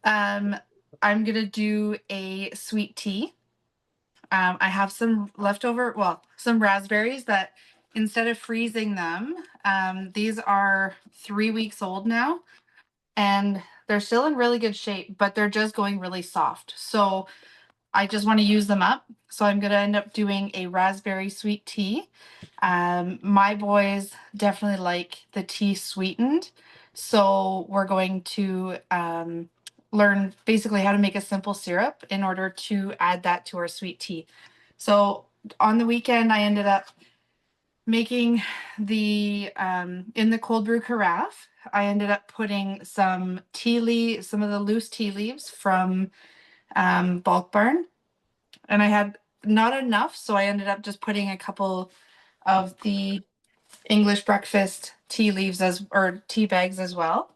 I'm gonna do a sweet tea. I have some leftover, well, some raspberries that instead of freezing them, these are 3 weeks old now and they're still in really good shape, but they're just going really soft. So I just want to use them up. So I'm going to end up doing a raspberry sweet tea. My boys definitely like the tea sweetened. So we're going to learn basically how to make a simple syrup in order to add that to our sweet tea. So on the weekend, I ended up making in the cold brew carafe. I ended up putting some some of the loose tea leaves from Bulk Barn, and I had not enough, so I ended up just putting a couple of the English breakfast tea leaves as or tea bags as well.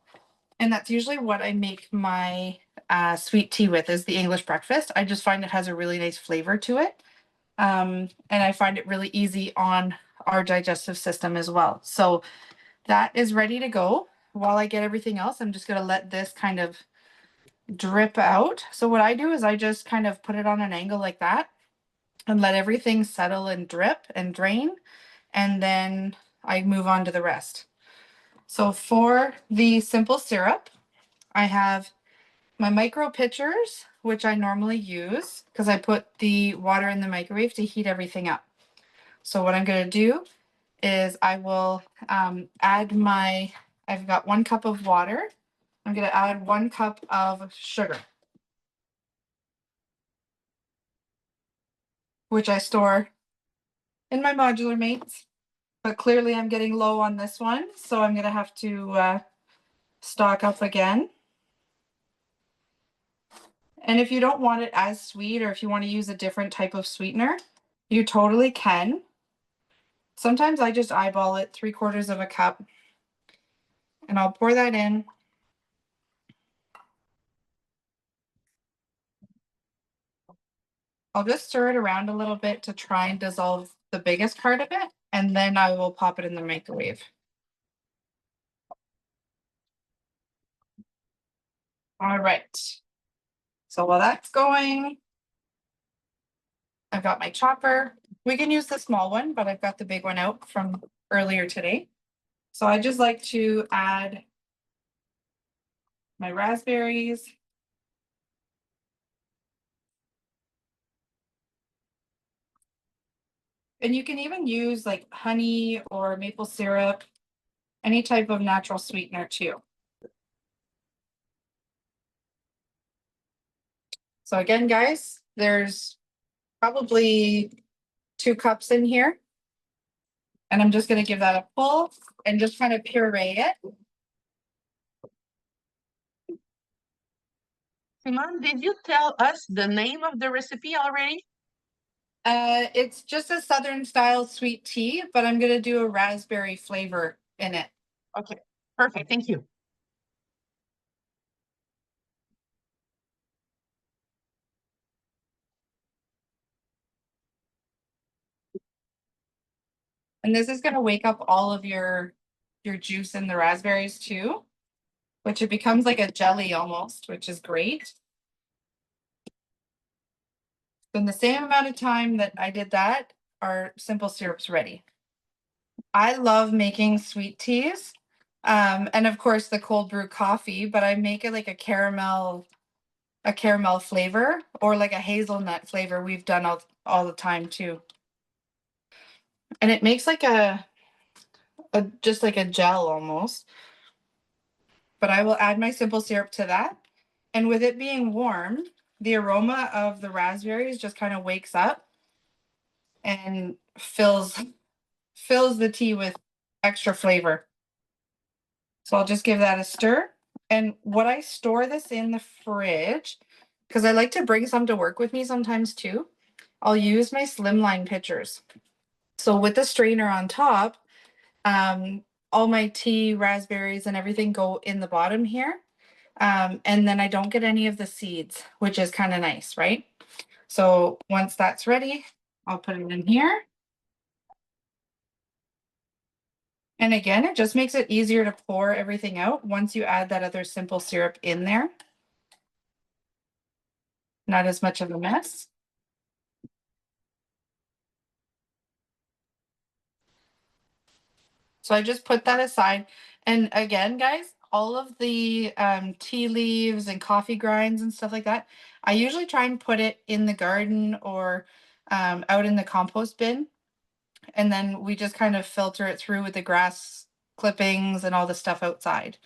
And that's usually what I make my sweet tea with is the English breakfast. I just find it has a really nice flavor to it. And I find it really easy on our digestive system as well. So that is ready to go. While I get everything else, I'm just going to let this kind of drip out. So what I do is I just kind of put it on an angle like that and let everything settle and drip and drain. And then I move on to the rest. So for the simple syrup, I have my micro pitchers, which I normally use because I put the water in the microwave to heat everything up. So what I'm going to do is I will add I've got 1 cup of water. I'm going to add 1 cup of sugar, which I store in my modular mates. But clearly I'm getting low on this one, so I'm going to have to stock up again. And if you don't want it as sweet, or if you want to use a different type of sweetener, you totally can. Sometimes I just eyeball it 3/4 of a cup and I'll pour that in. I'll just stir it around a little bit to try and dissolve the biggest part of it, and then I will pop it in the microwave. All right. So while that's going, I've got my chopper. We can use the small one, but I've got the big one out from earlier today. So I just like to add my raspberries. And you can even use like honey or maple syrup, any type of natural sweetener too. So again, guys, there's probably 2 cups in here. And I'm just going to give that a pull and just kind of puree it. Simone, did you tell us the name of the recipe already? It's just a Southern style sweet tea, but I'm going to do a raspberry flavor in it. Okay, perfect. Thank you. And this is going to wake up all of your juice in the raspberries too, which it becomes like a jelly almost, which is great. In the same amount of time that I did that, our simple syrup's ready. I love making sweet teas. And of course the cold brew coffee, but I make it like a caramel flavor or like a hazelnut flavor we've done all the time too. And it makes like a just like a gel almost. But I will add my simple syrup to that. And with it being warm, the aroma of the raspberries just kind of wakes up and fills the tea with extra flavor. So I'll just give that a stir. And what I store this in the fridge, because I like to bring some to work with me sometimes too, I'll use my slimline pitchers. So with the strainer on top, all my tea, raspberries, and everything go in the bottom here. And then I don't get any of the seeds, which is kind of nice, right? So once that's ready, I'll put it in here. And again, it just makes it easier to pour everything out once you add that other simple syrup in there. not as much of a mess. So I just put that aside. And again, guys, all of the tea leaves and coffee grinds and stuff like that, I usually try and put it in the garden or out in the compost bin. And then we just kind of filter it through with the grass clippings and all the stuff outside.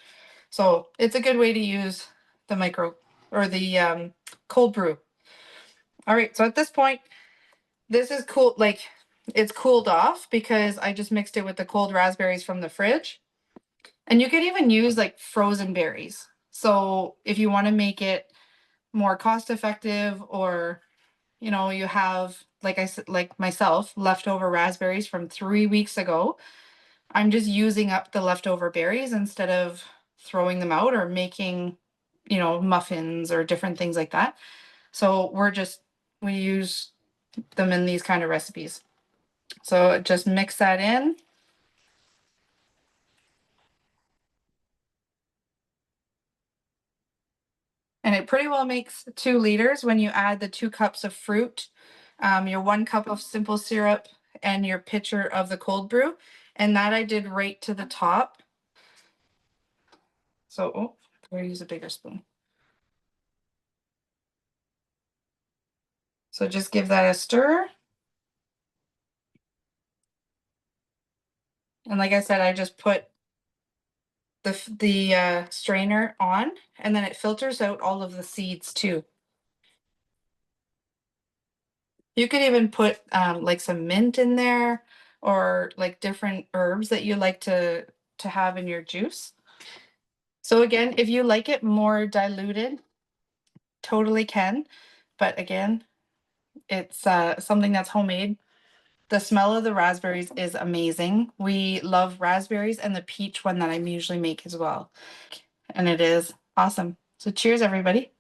So it's a good way to use the micro or the cold brew. All right, so at this point, this is cool. Like it's cooled off because I just mixed it with the cold raspberries from the fridge. And you could even use like frozen berries. So if you want to make it more cost effective, or you have, like I said, like myself, leftover raspberries from 3 weeks ago, I'm just using up the leftover berries instead of throwing them out or making, muffins or different things like that. So we use them in these kind of recipes. So just mix that in. And it pretty well makes 2 liters when you add the 2 cups of fruit, your 1 cup of simple syrup, and your pitcher of the cold brew. And that I did right to the top. So, I'll use a bigger spoon. So just give that a stir. And like I said, I just put the strainer on, and then it filters out all of the seeds too. You could even put like some mint in there, or like different herbs that you like to have in your juice. So again, if you like it more diluted, totally can. But again, it's something that's homemade. The smell of the raspberries is amazing. We love raspberries and the peach one that I usually make as well. And it is awesome. So cheers, everybody.